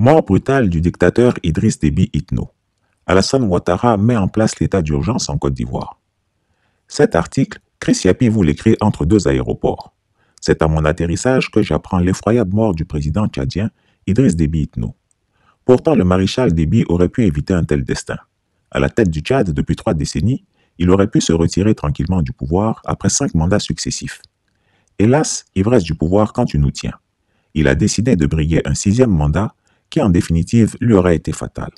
Mort brutale du dictateur Idriss Déby Itno. Alassane Ouattara met en place l'état d'urgence en Côte d'Ivoire. Cet article, Chris Yapi vous l'écrit entre deux aéroports. C'est à mon atterrissage que j'apprends l'effroyable mort du président tchadien Idriss Déby Itno. Pourtant, le maréchal Déby aurait pu éviter un tel destin. À la tête du Tchad depuis 3 décennies, il aurait pu se retirer tranquillement du pouvoir après 5 mandats successifs. Hélas, ivresse du pouvoir quand tu nous tiens. Il a décidé de briguer un 6e mandat qui en définitive lui aurait été fatal.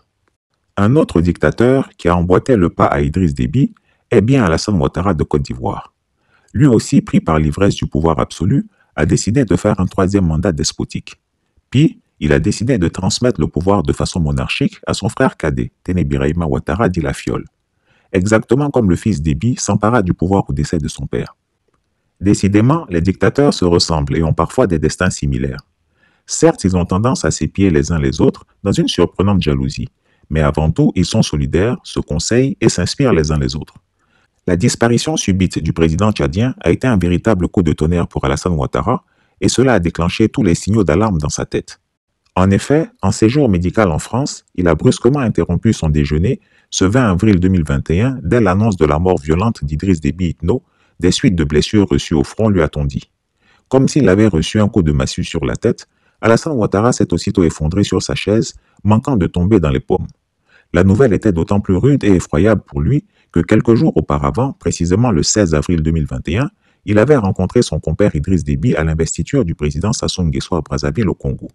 Un autre dictateur qui a emboîté le pas à Idriss Déby est bien Alassane Ouattara de Côte d'Ivoire. Lui aussi, pris par l'ivresse du pouvoir absolu, a décidé de faire un 3e mandat despotique. Puis, il a décidé de transmettre le pouvoir de façon monarchique à son frère cadet, Téné Birahima Ouattara dit la Fiole. Exactement comme le fils Déby s'empara du pouvoir au décès de son père. Décidément, les dictateurs se ressemblent et ont parfois des destins similaires. Certes, ils ont tendance à s'épier les uns les autres dans une surprenante jalousie, mais avant tout, ils sont solidaires, se conseillent et s'inspirent les uns les autres. La disparition subite du président tchadien a été un véritable coup de tonnerre pour Alassane Ouattara et cela a déclenché tous les signaux d'alarme dans sa tête. En effet, en séjour médical en France, il a brusquement interrompu son déjeuner ce 20 avril 2021 dès l'annonce de la mort violente d'Idriss Déby Itno des suites de blessures reçues au front, lui a-t-on dit. Comme s'il avait reçu un coup de massue sur la tête, Alassane Ouattara s'est aussitôt effondré sur sa chaise, manquant de tomber dans les pommes. La nouvelle était d'autant plus rude et effroyable pour lui que quelques jours auparavant, précisément le 16 avril 2021, il avait rencontré son compère Idriss Déby à l'investiture du président Sassou Nguesso à Brazzaville au Congo.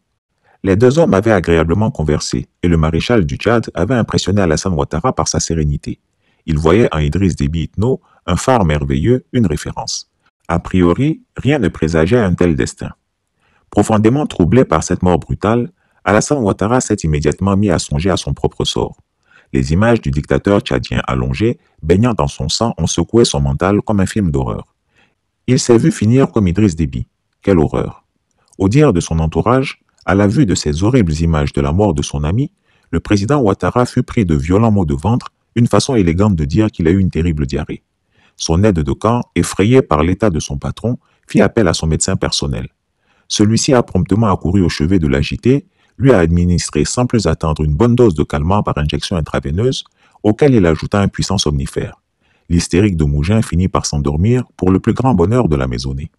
Les deux hommes avaient agréablement conversé et le maréchal du Tchad avait impressionné Alassane Ouattara par sa sérénité. Il voyait en Idriss Déby Itno un phare merveilleux, une référence. A priori, rien ne présageait un tel destin. Profondément troublé par cette mort brutale, Alassane Ouattara s'est immédiatement mis à songer à son propre sort. Les images du dictateur tchadien allongé, baignant dans son sang, ont secoué son mental comme un film d'horreur. Il s'est vu finir comme Idriss Déby. Quelle horreur! Au dire de son entourage, à la vue de ces horribles images de la mort de son ami, le président Ouattara fut pris de violents maux de ventre, une façon élégante de dire qu'il a eu une terrible diarrhée. Son aide de camp, effrayé par l'état de son patron, fit appel à son médecin personnel. Celui-ci a promptement accouru au chevet de l'agité, lui a administré sans plus attendre une bonne dose de calmant par injection intraveineuse, auquel il ajouta un puissant somnifère. L'hystérique de Mougin finit par s'endormir pour le plus grand bonheur de la maisonnée.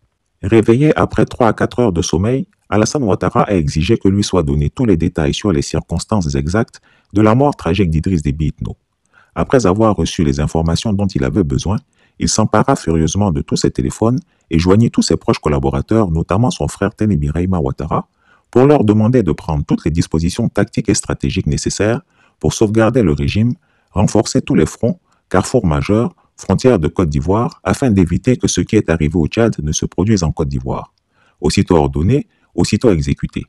Réveillé après 3 à 4 heures de sommeil, Alassane Ouattara a exigé que lui soient donnés tous les détails sur les circonstances exactes de la mort tragique d'Idriss Déby Itno. Après avoir reçu les informations dont il avait besoin, il s'empara furieusement de tous ses téléphones et joignit tous ses proches collaborateurs, notamment son frère Téné Birahima Ouattara, pour leur demander de prendre toutes les dispositions tactiques et stratégiques nécessaires pour sauvegarder le régime, renforcer tous les fronts, carrefours majeurs, frontières de Côte d'Ivoire, afin d'éviter que ce qui est arrivé au Tchad ne se produise en Côte d'Ivoire. Aussitôt ordonné, aussitôt exécuté.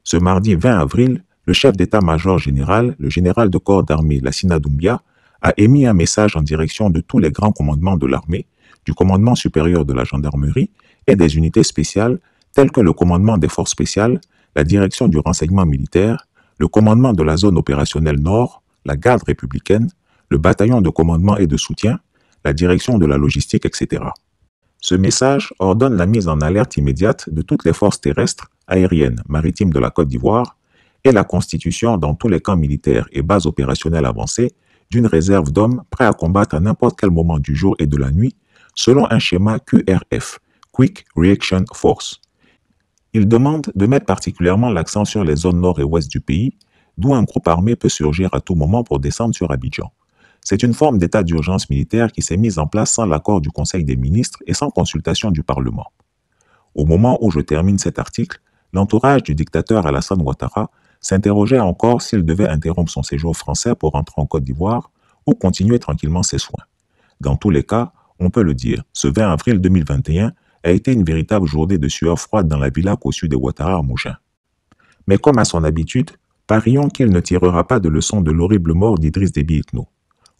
Ce mardi 20 avril, le chef d'état-major général, le général de corps d'armée Lassina Doumbia, a émis un message en direction de tous les grands commandements de l'armée, du commandement supérieur de la gendarmerie et des unités spéciales telles que le commandement des forces spéciales, la direction du renseignement militaire, le commandement de la zone opérationnelle Nord, la garde républicaine, le bataillon de commandement et de soutien, la direction de la logistique, etc. Ce message ordonne la mise en alerte immédiate de toutes les forces terrestres, aériennes, maritimes de la Côte d'Ivoire et la constitution dans tous les camps militaires et bases opérationnelles avancées d'une réserve d'hommes prêts à combattre à n'importe quel moment du jour et de la nuit, selon un schéma QRF, Quick Reaction Force. Il demande de mettre particulièrement l'accent sur les zones nord et ouest du pays, d'où un groupe armé peut surgir à tout moment pour descendre sur Abidjan. C'est une forme d'état d'urgence militaire qui s'est mise en place sans l'accord du Conseil des ministres et sans consultation du Parlement. Au moment où je termine cet article, l'entourage du dictateur Alassane Ouattara s'interrogeait encore s'il devait interrompre son séjour français pour rentrer en Côte d'Ivoire ou continuer tranquillement ses soins. Dans tous les cas, on peut le dire, ce 20 avril 2021 a été une véritable journée de sueur froide dans la villa conçue des Ouattara à Mougin. Mais comme à son habitude, parions qu'il ne tirera pas de leçon de l'horrible mort d'Idriss Déby Itno.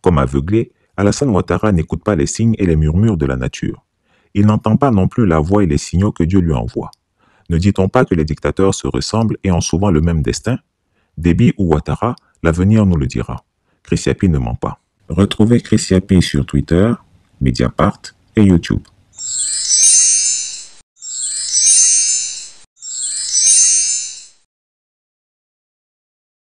Comme aveuglé, Alassane Ouattara n'écoute pas les signes et les murmures de la nature. Il n'entend pas non plus la voix et les signaux que Dieu lui envoie. Ne dit-on pas que les dictateurs se ressemblent et ont souvent le même destin? Déby ou Ouattara, l'avenir nous le dira. Chris Yapi ne ment pas. Retrouvez Chris Yapi sur Twitter, Mediapart et YouTube.